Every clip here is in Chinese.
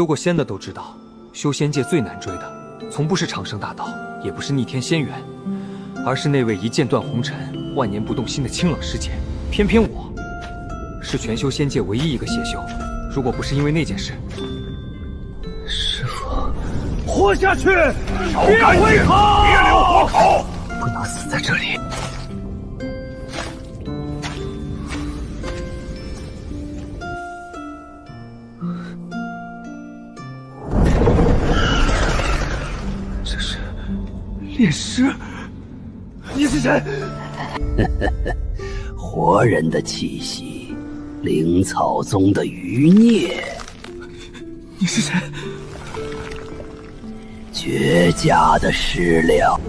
修过仙的都知道，修仙界最难追的，从不是长生大道，也不是逆天仙缘，而是那位一剑断红尘、万年不动心的清冷师姐。偏偏我是全修仙界唯一一个邪修，如果不是因为那件事，师傅，活下去，别回头，别留活口，不能死在这里。这是炼尸，你是谁？活人的气息，灵草宗的余孽。你是谁？绝佳的尸料，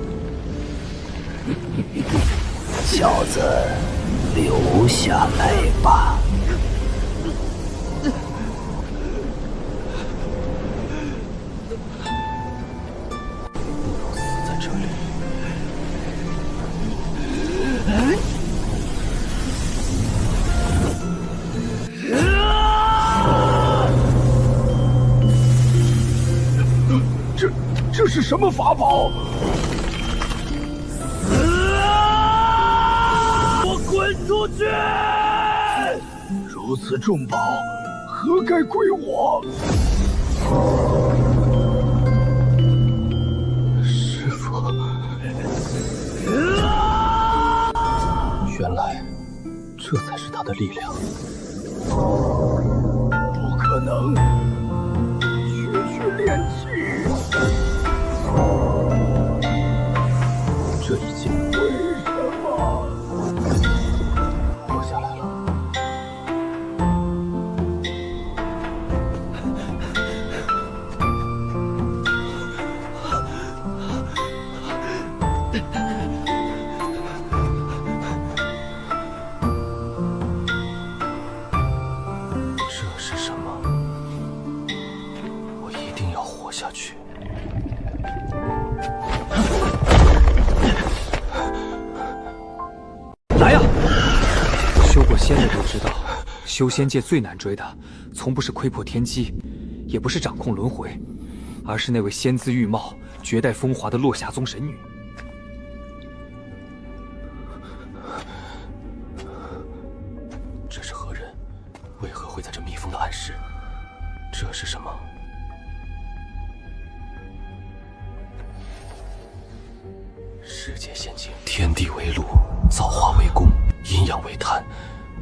小子，留下来吧。死在这里。这是什么法宝？我滚出去！如此重宝，何该归我？师傅，原来这才是他的力量。不可能，区练气。这一切为什么？活下来了。这是什么？我一定要活下去。来呀！修过仙的都知道，修仙界最难追的，从不是窥破天机，也不是掌控轮回，而是那位仙姿玉貌、绝代风华的落霞宗神女。这是何人？为何会在这密封的暗室？这是什么？世界仙境，天地为炉，造化为宫，阴阳为炭，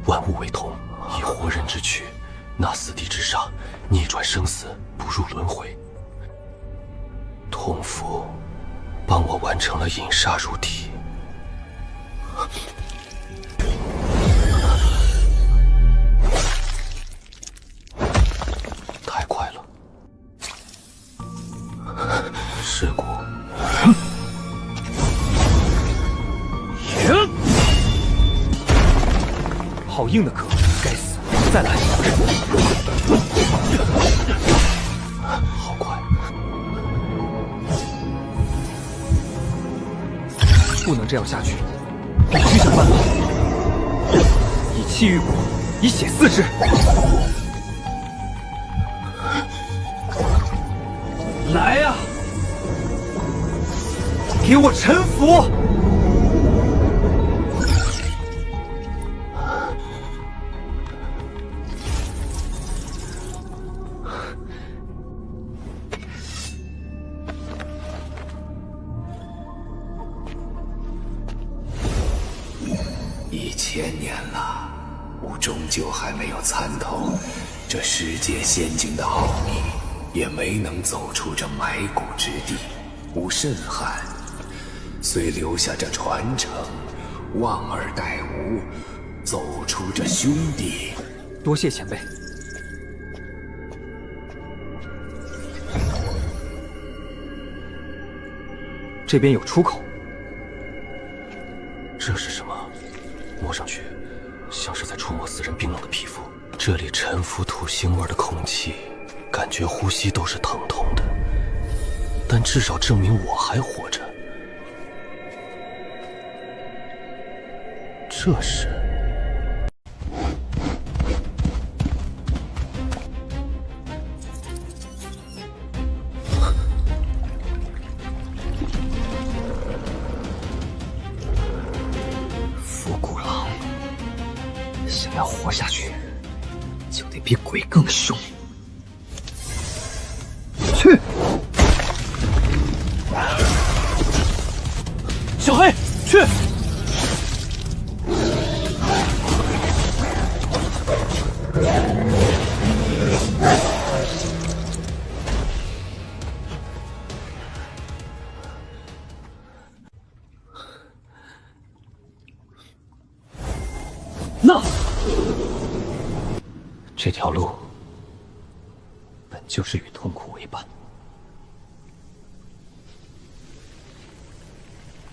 万物为铜，以活人之躯，纳死地之杀，逆转生死，不入轮回。痛符帮我完成了引煞入体。太快了，尸骨。好硬的壳，该死！再来！好快！不能这样下去，必须想办法，以气御骨，以血饲之。来呀！给我臣服！1000年了，吾终究还没有参透这世界仙境的奥秘，也没能走出这埋骨之地。吾甚憾，虽留下这传承，望而待吾走出这兄弟。多谢前辈。这边有出口。这是什么？摸上去像是在触摸死人冰冷的皮肤。这里沉浮土腥味的空气，感觉呼吸都是疼痛的，但至少证明我还活着。这是要活下去，就得比鬼更凶。去！小黑，去！那这条路本就是与痛苦为伴。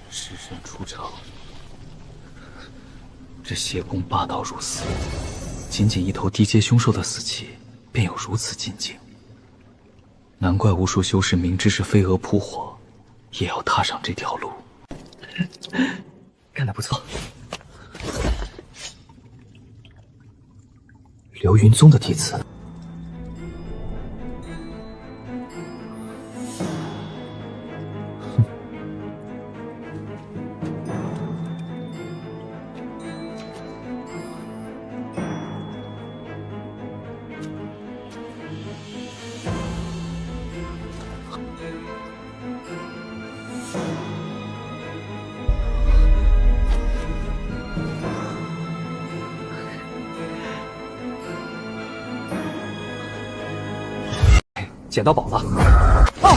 尸身出场，这邪功霸道如斯，仅仅一头低阶凶兽的死期，便有如此劲境。难怪无数修士明知是飞蛾扑火，也要踏上这条路。干得不错。流云宗的弟子。捡到宝了！啊！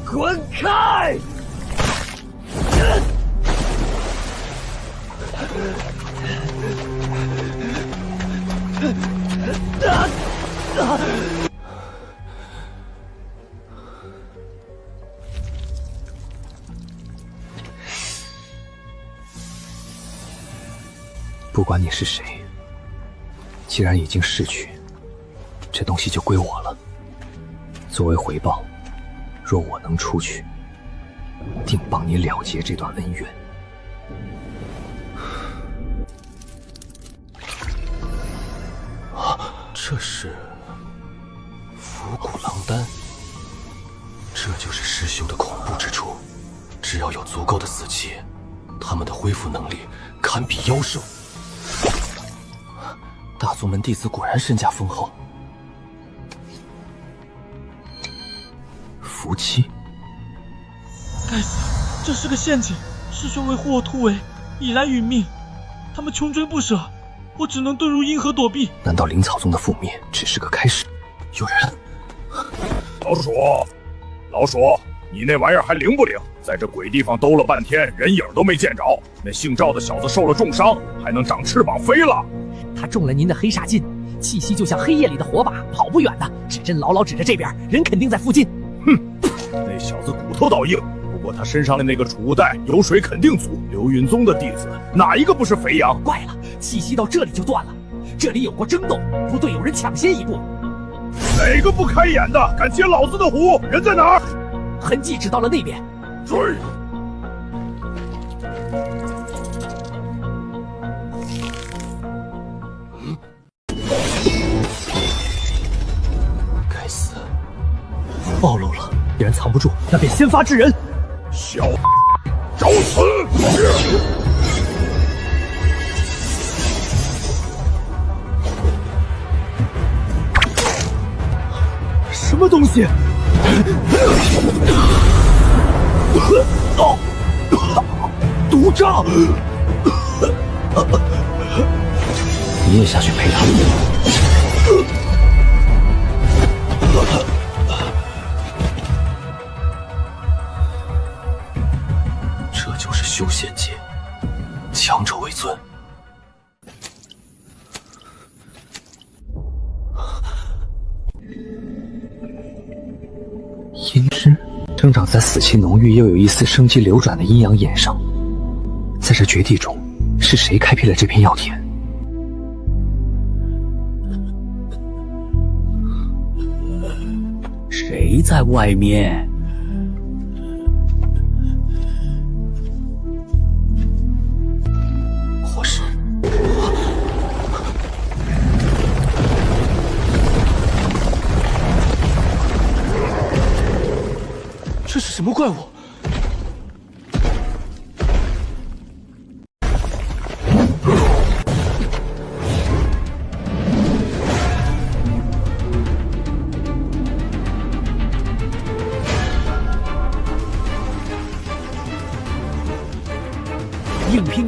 滚开！不管你是谁，既然已经逝去，这东西就归我了。作为回报，若我能出去，定帮你了结这段恩怨。这是伏骨狼丹，这就是尸修的恐怖之处。只要有足够的死气，他们的恢复能力堪比妖兽。大宗门弟子果然身价丰厚。福气？该死，这是个陷阱！师兄为护我突围，以来殒命，他们穷追不舍，我只能遁入阴河躲避。难道灵草宗的覆灭只是个开始？有人！老鼠，老鼠，你那玩意儿还灵不灵？在这鬼地方兜了半天，人影都没见着。那姓赵的小子受了重伤，还能长翅膀飞了。他中了您的黑煞劲，气息就像黑夜里的火把，跑不远的。指针牢牢指着这边，人肯定在附近。哼，那小子骨头倒硬，不过他身上的那个储物袋油水肯定足。流云宗的弟子哪一个不是肥羊？怪了，气息到这里就断了。这里有过争斗，不对，有人抢先一步。哪个不开眼的敢截老子的虎？人在哪儿？痕迹指到了那边。追！该死，暴露了，既然藏不住，那便先发制人。小找死！什么东西？毒瘴！你也下去陪他。这就是修仙界，强者为尊。阴之生长在死气浓郁又有一丝生机流转的阴阳眼上，在这绝地中，是谁开辟了这片药田？谁在外面？或是这是什么怪物？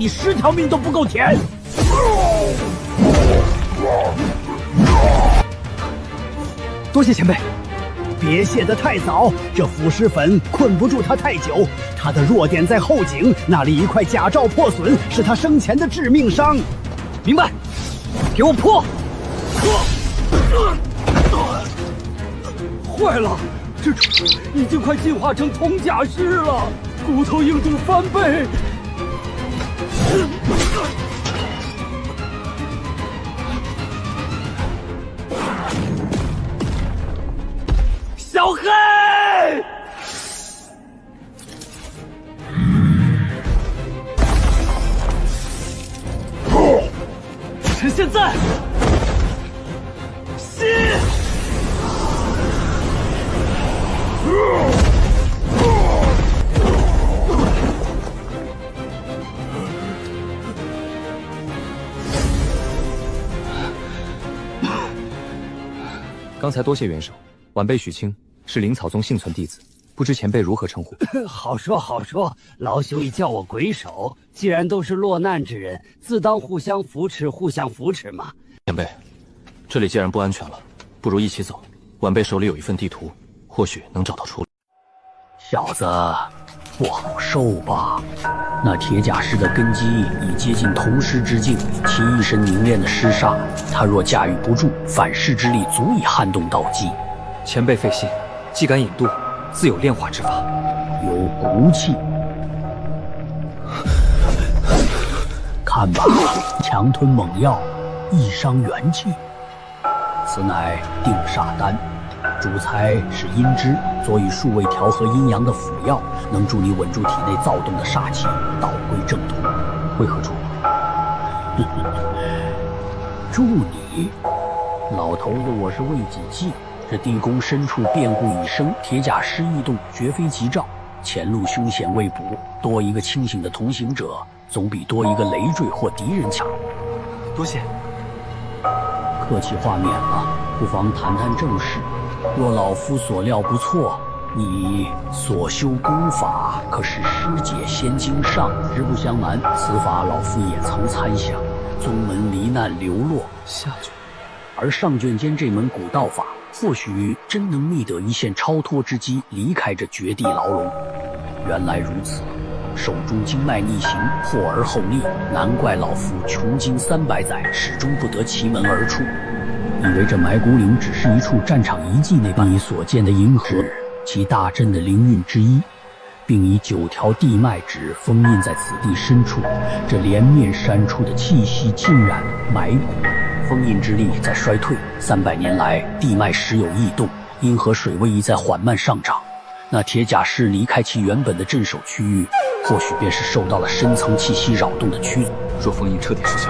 你10条命都不够填。多谢前辈。别谢得太早，这腐蚀粉困不住他太久。他的弱点在后颈，那里一块甲胄破损，是他生前的致命伤。明白，给我破！坏了，这已经快进化成铜甲尸了，骨头硬度翻倍。小黑！趁现在！吸！刚才多谢元首，晚辈许清。是灵草宗幸存弟子，不知前辈如何称呼？好说好说，老朽已叫我鬼手。既然都是落难之人，自当互相扶持嘛。前辈，这里既然不安全了，不如一起走。晚辈手里有一份地图，或许能找到出路。小子，不好受吧？那铁甲师的根基已接近铜尸之境，其一身凝练的尸煞，他若驾驭不住，反噬之力足以撼动道基。前辈费心。既敢引渡，自有炼化之法。有骨气，看吧，强吞猛药，易伤元气。此乃定煞丹，主材是阴脂，佐以数味调和阴阳的辅药，能助你稳住体内躁动的煞气，导归正途。为何助我？助你？老头子，我是为己计。这地宫深处变故已生，铁甲师异动，绝非吉兆。前路凶险未卜，多一个清醒的同行者，总比多一个累赘或敌人强。多谢。客气话免了，不妨谈谈正事。若老夫所料不错，你所修功法可是师姐仙经上。实不相瞒，此法老夫也曾参详，宗门罹难流落。下卷。而上卷间这门古道法，或许真能觅得一线超脱之机，离开这绝地牢笼。原来如此，手中经脉逆行，破而后立，难怪老夫穷经300载，始终不得其门而出。以为这埋骨岭只是一处战场遗迹那般，你所见的银河，其大阵的灵韵之一，并以9条地脉指封印在此地深处。这连绵山出的气息浸染埋骨。封印之力在衰退，300年来地脉时有异动，阴河水位亦在缓慢上涨。那铁甲士离开其原本的镇守区域，或许便是受到了深层气息扰动的驱阻。若封印彻底失效，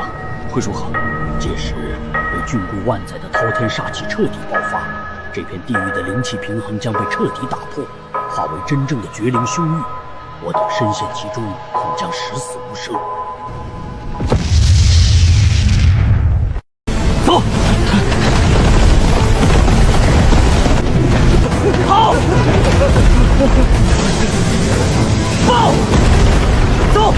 会如何？届时被禁锢万载的滔天煞气彻底爆发，这片地域的灵气平衡将被彻底打破，化为真正的绝灵凶域。我等深陷其中，恐将十死无生。走！好！报！走！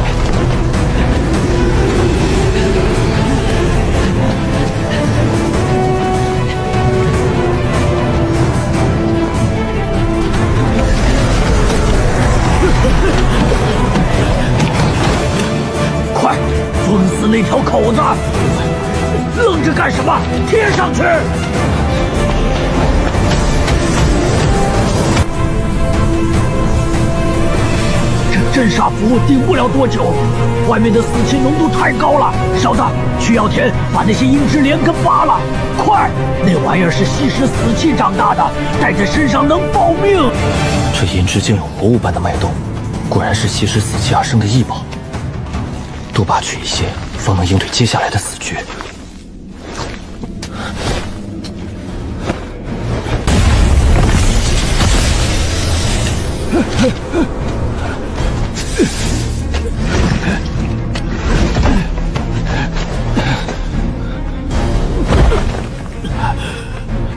快，封死那条口子！愣着干什么？贴上去！这镇煞符顶不了多久，外面的死气浓度太高了。小子，去药田把那些阴脂连根拔了！快，那玩意儿是吸食死气长大的，带在身上能保命。这阴脂竟有魔物般的脉动，果然是吸食死气而生的异宝。多拔取一些，方能应对接下来的死局。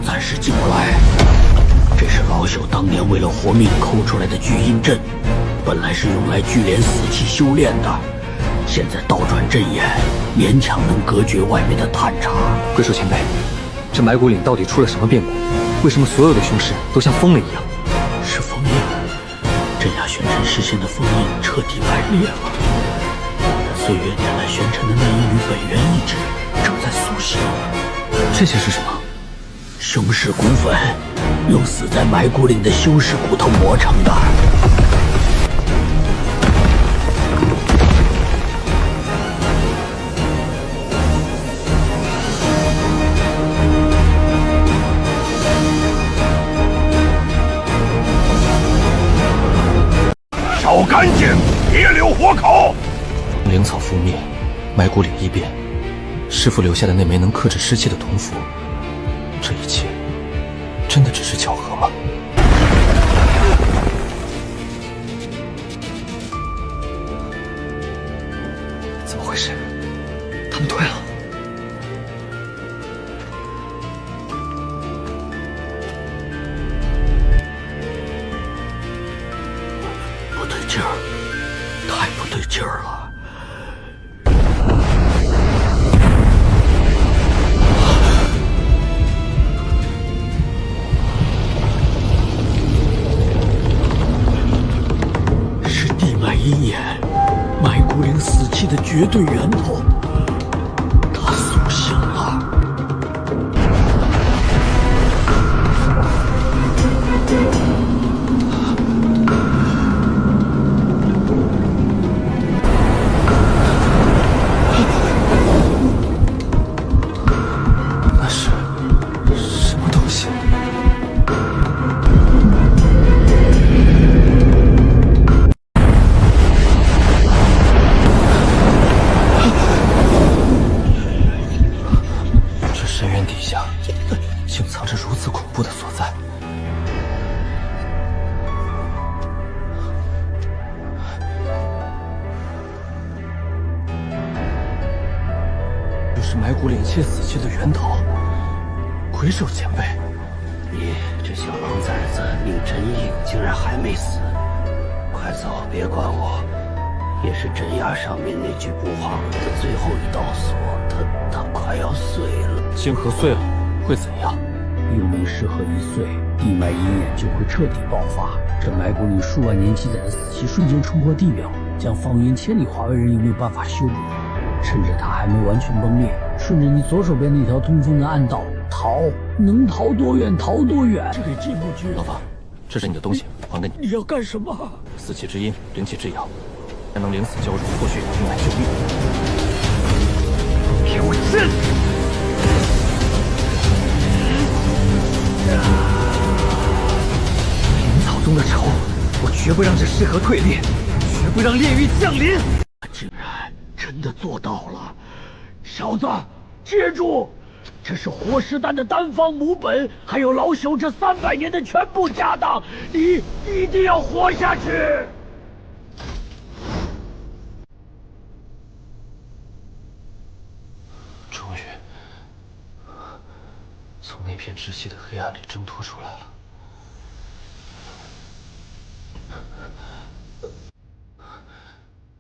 暂时进不来，这是老朽当年为了活命抠出来的聚阴阵，本来是用来聚敛死气修炼的。现在倒转阵眼，勉强能隔绝外面的探查。龟兽前辈，这埋骨岭到底出了什么变故？为什么所有的凶尸都像疯了一样？是封印，镇压玄尘视线的封印彻底败裂了。岁月点燃玄尘的那一缕本源意志正在苏醒。这些是什么？凶尸骨粉，用死在埋骨岭的修士骨头磨成的。烧干净，别留活口。灵草覆灭，埋骨岭异变，师傅留下的那枚能克制尸气的铜符，这一切真的只是巧合吗？怎么回事？他们退了。不对劲儿，太不对劲儿了。是地脉阴眼，埋骨岭死气的绝对源头，它苏醒了。那是什么东西？这深渊底下竟藏着如此恐怖的所在。这是埋骨岭一切死气的源头。鬼手前辈，你这小狼崽子，命真硬，竟然还没死！快走，别管我。也是镇压上面那具不化骨的最后一道锁，它快要碎了。星河碎了会怎样？幽灵尸核一碎，地脉阴眼就会彻底爆发。这埋骨岭数万年积攒的死气瞬间冲破地表，将方圆千里华为人有没有办法修补？趁着它还没完全崩裂，顺着你左手边那条通风的暗道逃，能逃多远逃多远。这里进不去。老方，这是你的东西，还给你。你要干什么？死气之阴，灵气之阳，才能灵死交融，或许命脉修愈。给我震！灵草宗的仇，我绝不让这尸核退裂，绝不让炼狱降临。他竟然真的做到了！小子，接住！这是活尸丹的丹方母本，还有老朽这300年的全部家当，你一定要活下去！终于从那片窒息的黑暗里挣脱出来了。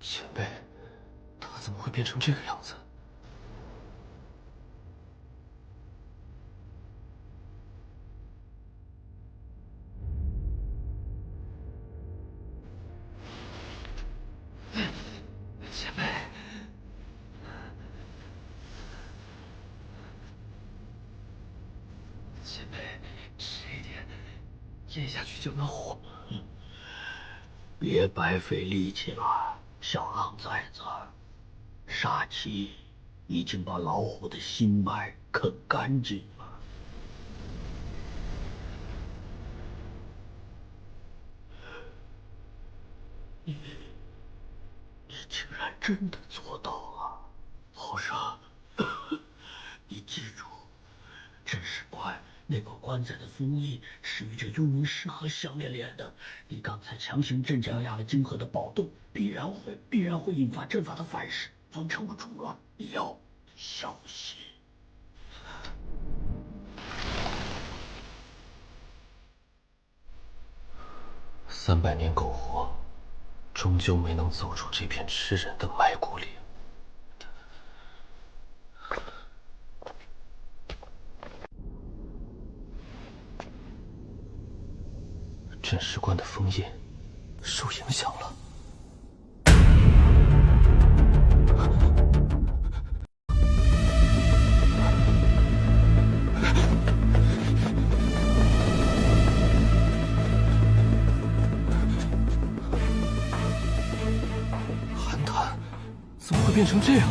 前辈，他怎么会变成这个样子？前辈，前辈，迟一点，咽下去就能活。别白费力气了，小狼崽子，杀气已经把老虎的心脉啃干净了。你竟然真的做到了，皇上，你记住，镇尸怪那个棺材的封印是与这幽冥尸核相连连的。你刚才强行镇压了金河的暴动，必然会引发阵法的反噬，造成了中乱。你要小心。300年苟活，终究没能走出这片吃人的埋骨里。镇尸官的封印受影响了。寒潭怎么会变成这样？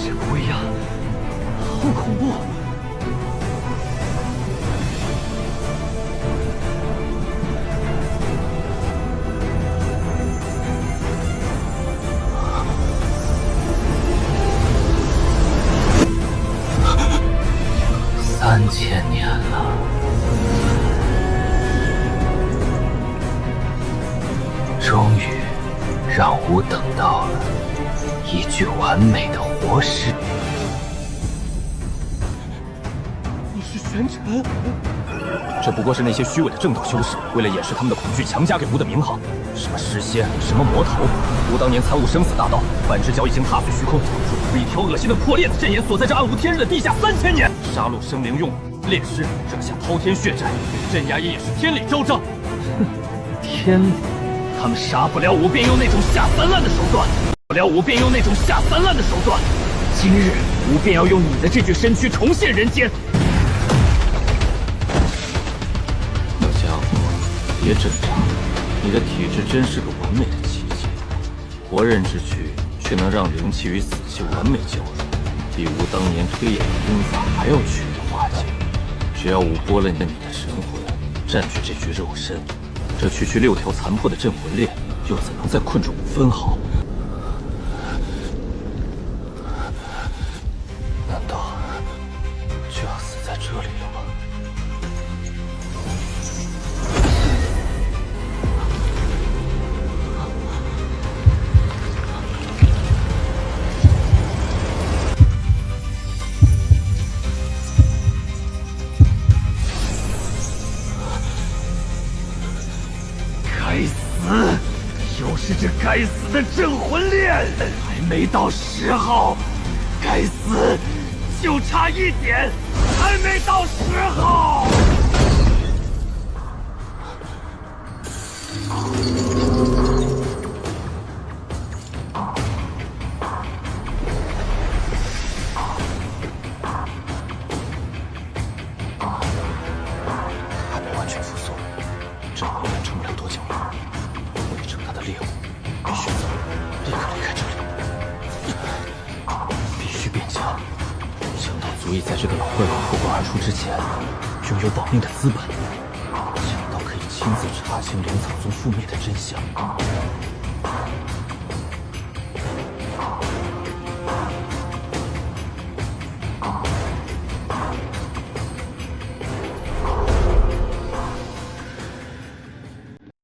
这个威压好恐怖！3000年了，终于让吾等到了一具完美的活尸。你是玄尘？这不过是那些虚伪的正道修士，为了掩饰他们的恐惧，强加给吾的名号。什么尸仙，什么魔头，吾当年参悟生死大道，半只脚已经踏碎虚空，被一条恶心的破裂子阵眼锁在这暗无天日的地下3000年。杀戮生灵用武，炼尸扔下滔天血债，镇压也是天理昭彰。天理，他们杀不了我，便用那种下三滥的手段；不了我，便用那种下三滥的手段。今日，吾便要用你的这具身躯重现人间。好家伙，别挣扎，你的体质真是个完美的奇迹，活人之躯却能让灵气与死气完美交融，比吾当年推演的功法还要趋于化解。只要吾剥了你的神魂，占据这具肉身，这区区6条残破的镇魂链，又怎能再困住吾分毫？难道就要死在这里了吗？该死！又是这该死的镇魂链，还没到10号，该死！就差1点，还没到10号。还没完全复苏，镇魂链撑不了多久了。为了成他的猎物，必须走，立刻离开这里。必须变强，强到足以在这个老怪物破关而出之前，拥有保命的资本，强到可以亲自查清灵草宗覆灭的真相。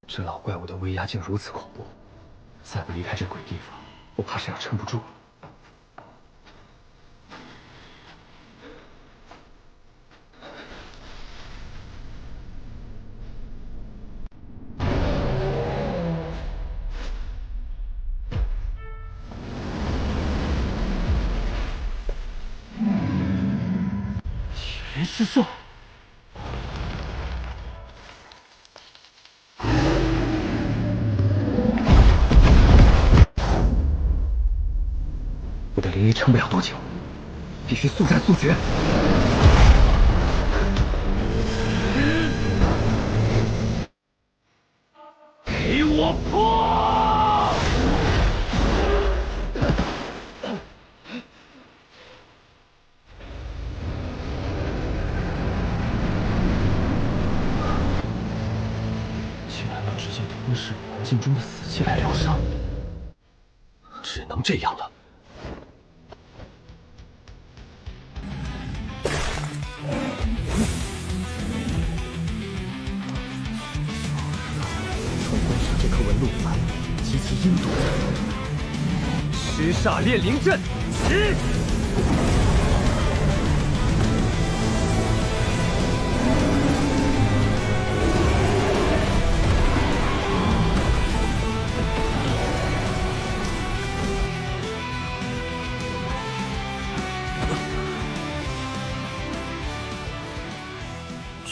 这老怪物的威压竟如此恐怖，再不离开这鬼地方，我怕是要撑不住了。铁人噬兽。我的灵力撑不了多久，必须速战速决。给我破！竟然能直接吞噬环境中的死气来疗伤，只能这样了。煞炼灵阵，起！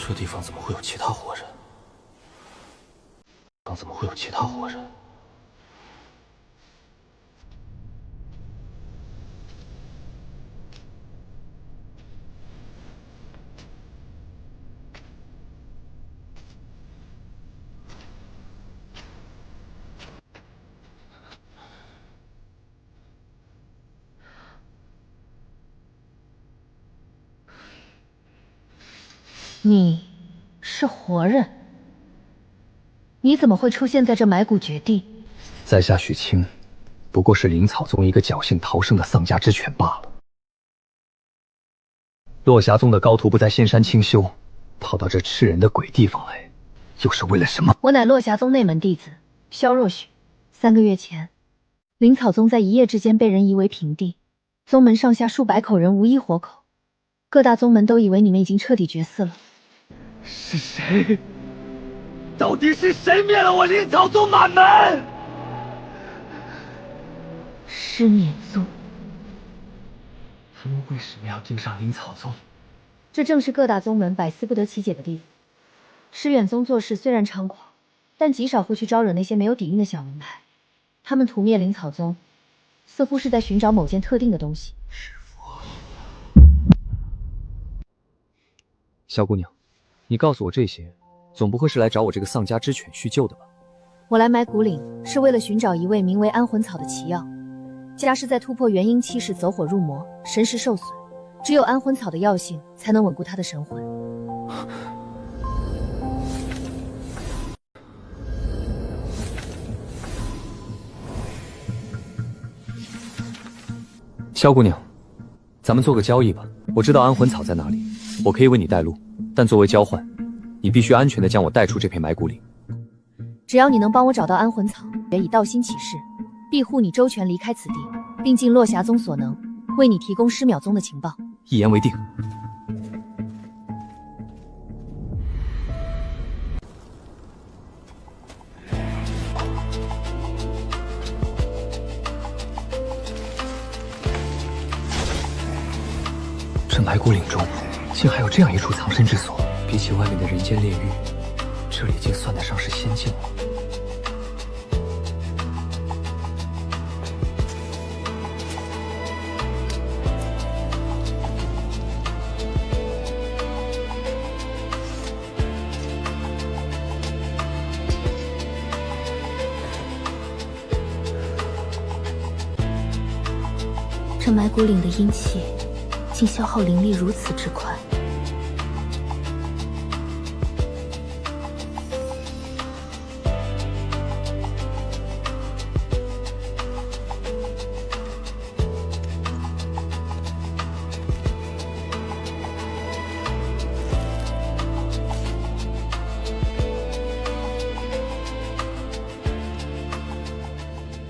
这地方怎么会有其他活人？怎么会有其他活人？你是活人？你怎么会出现在这埋骨绝地？在下许清，不过是灵草宗一个侥幸逃生的丧家之犬罢了。落霞宗的高徒不在仙山清修，跑到这吃人的鬼地方来，又是为了什么？我乃落霞宗内门弟子萧若许。3个月前，灵草宗在一夜之间被人夷为平地，宗门上下数百口人无一活口，各大宗门都以为你们已经彻底绝嗣了。是谁？到底是谁灭了我灵草宗满门？失灭宗。他们为什么要盯上灵草宗？这正是各大宗门百思不得其解的地方。诗远宗做事虽然猖狂，但极少会去招惹那些没有底蕴的小门派。他们屠灭灵草宗，似乎是在寻找某件特定的东西。萧姑娘，你告诉我这些，总不会是来找我这个丧家之犬叙旧的吧？我来埋骨岭是为了寻找一味名为安魂草的奇药，家是在突破元婴期时走火入魔，神识受损，只有安魂草的药性才能稳固他的神魂。萧姑娘，咱们做个交易吧。我知道安魂草在哪里，我可以为你带路，但作为交换，你必须安全地将我带出这片埋骨岭。只要你能帮我找到安魂草，也以道心起誓，庇护你周全离开此地，并尽落霞宗所能，为你提供师邈宗的情报。一言为定。这埋骨岭中竟还有这样一处藏身之所，比起外面的人间炼狱，这里竟算得上是仙境了。这埋骨岭的阴气竟消耗灵力如此之快。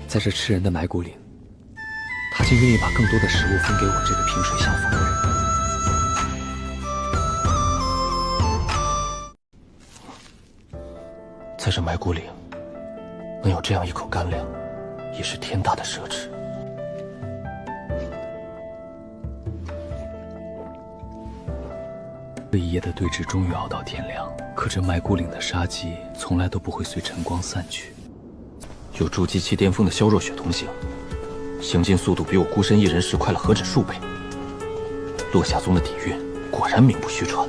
在这吃人的埋骨岭，他竟愿意把更多的食物分给我这个萍水相逢的人。在这埋骨岭，能有这样一口干粮，也是天大的奢侈。这一夜的对峙终于熬到天亮，可这埋骨岭的杀机从来都不会随晨光散去。有筑基期巅峰的萧若雪同行，行进速度比我孤身一人时快了何止数倍。落霞宗的底蕴果然名不虚传。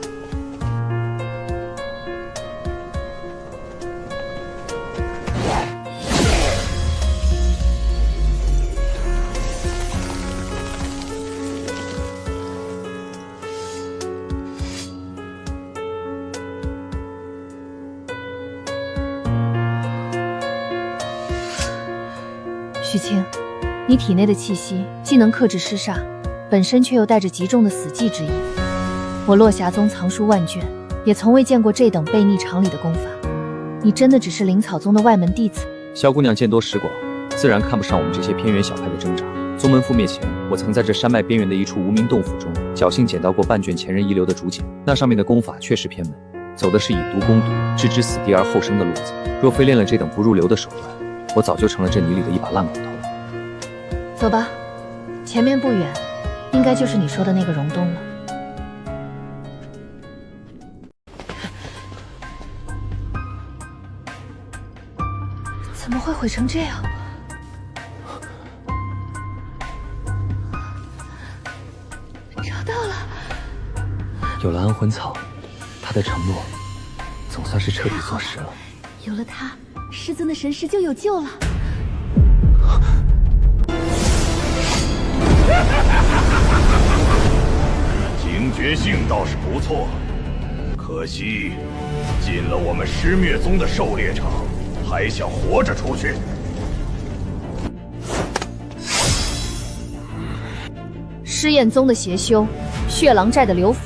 许清，你体内的气息既能克制尸煞，本身却又带着极重的死寂之意。我落霞宗藏书万卷，也从未见过这等背逆常理的功法。你真的只是灵草宗的外门弟子？萧姑娘见多识广，自然看不上我们这些偏远小派的挣扎。宗门覆灭前，我曾在这山脉边缘的一处无名洞府中，侥幸捡到过半卷前人遗留的竹简。那上面的功法确实偏门，走的是以毒攻毒，置之死地而后生的路子。若非练了这等不入流的手段，我早就成了这泥里的一把烂骨头了。走吧，前面不远，应该就是你说的那个溶洞了。怎么会毁成这样？找到了！有了安魂草，他的承诺总算是彻底坐实了。有了它，师尊的神识就有救了。警觉性倒是不错，可惜进了我们尸灭宗的狩猎场，还想活着出去？尸焰宗的邪修，血狼寨的流匪，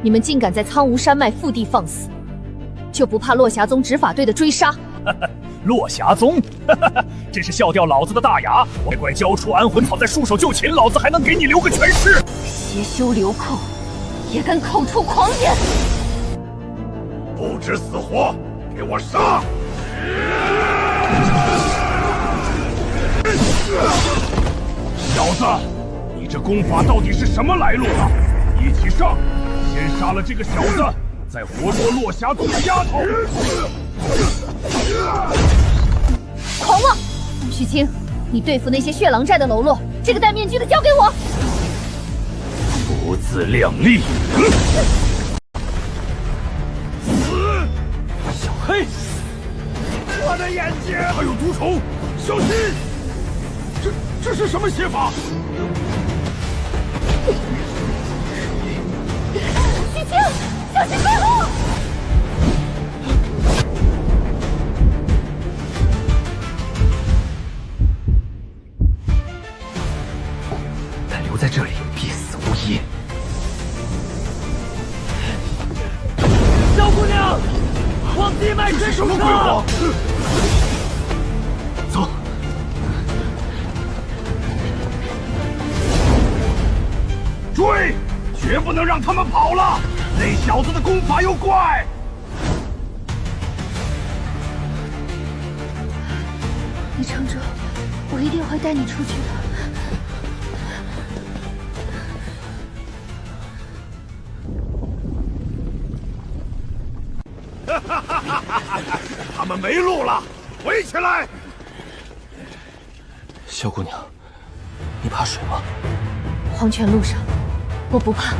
你们竟敢在苍梧山脉腹地放肆，就不怕落霞宗执法队的追杀？落霞宗，真是笑掉老子的大牙！乖乖交出安魂草，再束手就擒，老子还能给你留个全尸！邪修流寇，也敢口吐狂言！不知死活，给我杀！小子，你这功法到底是什么来路啊？一起上，先杀了这个小子，再活捉落霞宗的丫头！狂妄！许清，你对付那些血狼寨的喽啰，这个戴面具的交给我。不自量力！小黑，我的眼睛！还有毒虫，小心！这是什么邪法？许清，小心背后！但留在这里必死无疑。小姑娘，往地脉深处撤！走。追！绝不能让他们跑了！那小子的功法又怪。你撑住，我一定会带你出去的。他们没路了，围起来！小姑娘，你怕水吗？黄泉路上，我不怕。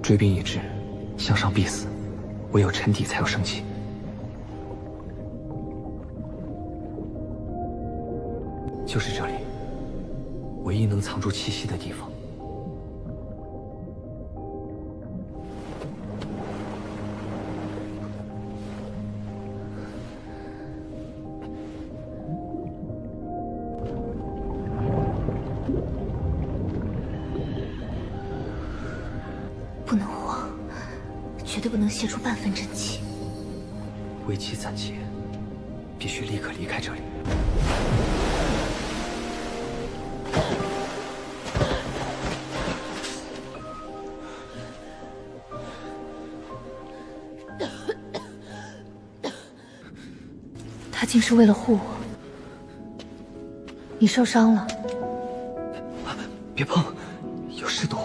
追兵已至，向上必死，唯有沉底才有生机。就是这里，唯一能藏住气息的地方。不能慌，绝对不能泄出半分真气。危机暂解，必须立刻离开这里。他竟是为了护我。你受伤了，别碰，有尸毒。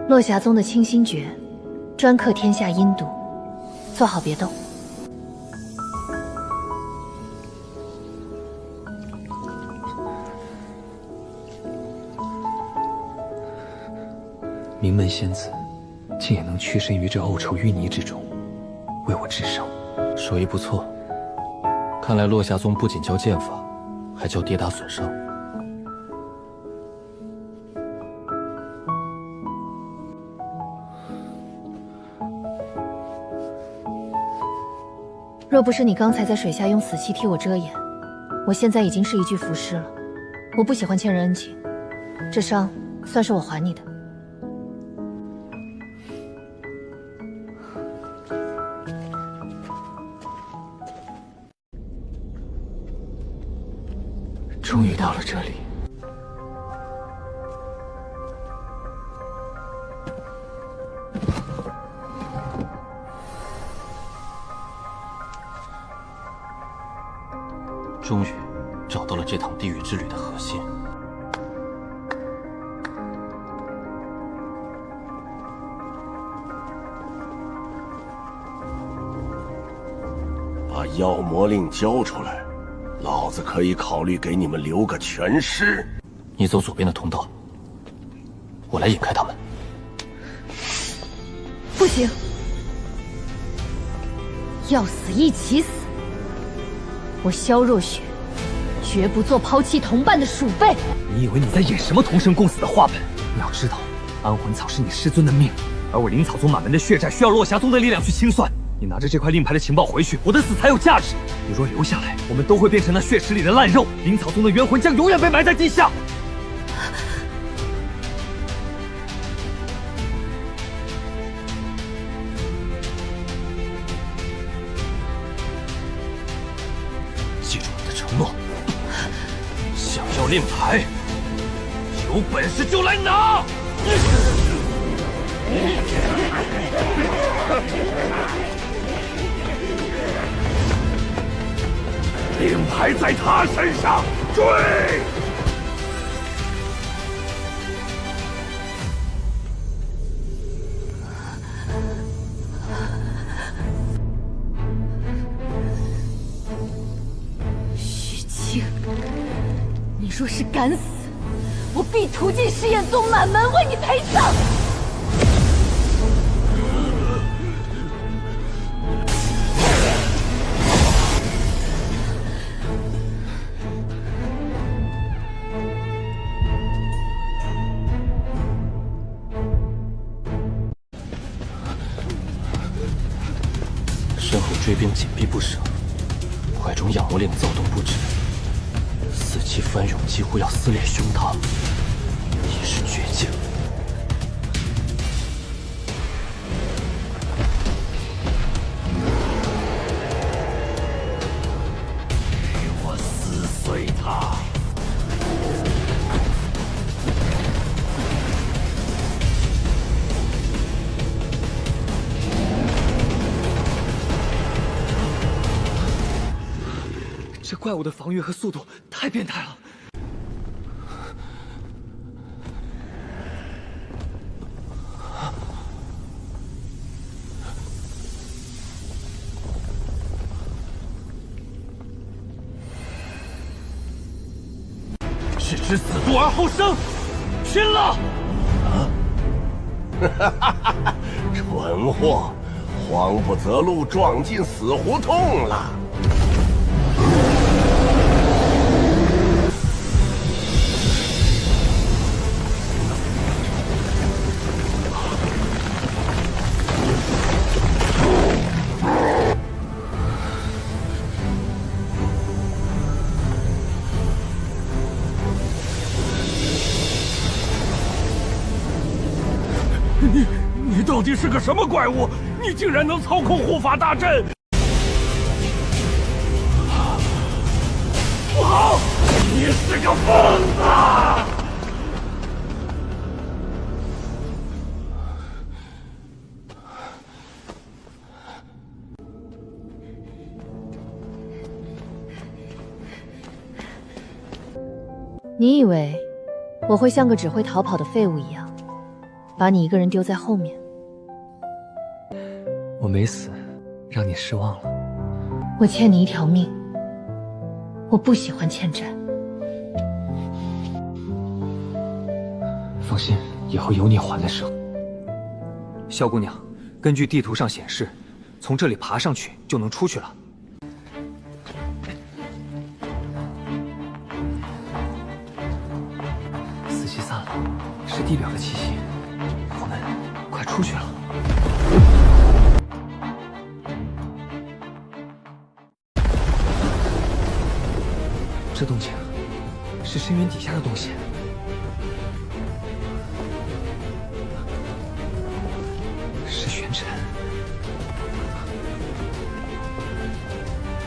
落霞宗的清心诀，专克天下阴毒，做好别动。名门仙子，竟也能屈身于这沤臭淤泥之中，为我治伤。手艺不错，看来落霞宗不仅教剑法，还教跌打损伤。若不是你刚才在水下用死气替我遮掩，我现在已经是一具浮尸了。我不喜欢欠人恩情，这伤算是我还你的。终于到了这里。终于找到了这趟地狱之旅的核心。把妖魔令交出来，老子可以考虑给你们留个全尸。你走左边的通道，我来引开他们。不行，要死一起死！我萧若雪绝不做抛弃同伴的鼠辈。你以为你在演什么同生共死的话本？你要知道，安魂草是你师尊的命，而我灵草宗满门的血债需要落霞宗的力量去清算。你拿着这块令牌的情报回去，我的死才有价值。你若留下来，我们都会变成那血池里的烂肉，灵草宗的冤魂将永远被埋在地下。记住你的承诺，想要令牌，有本事就来拿！令牌在他身上，追！许清，你若是敢死，我必屠尽试验宗满门为你陪葬。身后追兵紧逼不舍，怀中养魔令躁动不止，死气翻涌，几乎要撕裂胸膛，已是绝境。给我撕碎他！这怪物的防御和速度太变态了。置之死地而后生，拼了！蠢货，慌不择路，撞进死胡同了。你到底是个什么怪物？你竟然能操控护法大阵！不好，你是个疯子！你以为我会像个只会逃跑的废物一样，把你一个人丢在后面？我没死，让你失望了。我欠你一条命，我不喜欢欠债。放心，以后有你还的时候。萧姑娘，根据地图上显示，从这里爬上去就能出去了。死气散了，是地表的气息，我们快出去了。这动静是深渊底下的东西。是玄尘。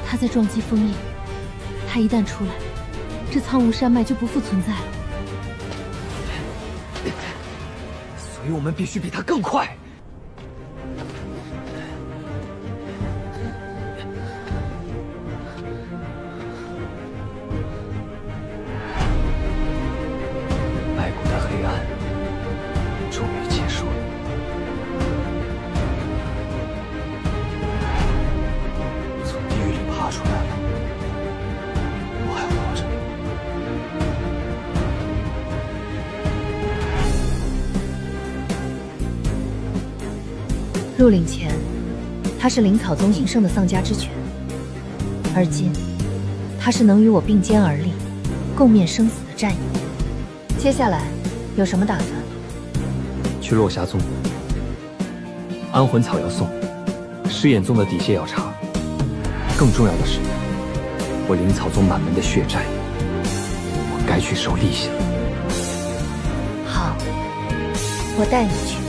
他在撞击封印，他一旦出来，这苍梧山脉就不复存在了。所以我们必须比他更快。白骨的黑暗终于结束了。从地狱里爬出来了，我还活着。入岭前，他是灵草宗营圣的丧家之犬，而今，他是能与我并肩而立，共面生死的战友。接下来有什么打算？去落霞宗，安魂草要送，狮眼宗的底细要查。更重要的是，我灵草宗满门的血债，我该去收利息了。好，我带你去。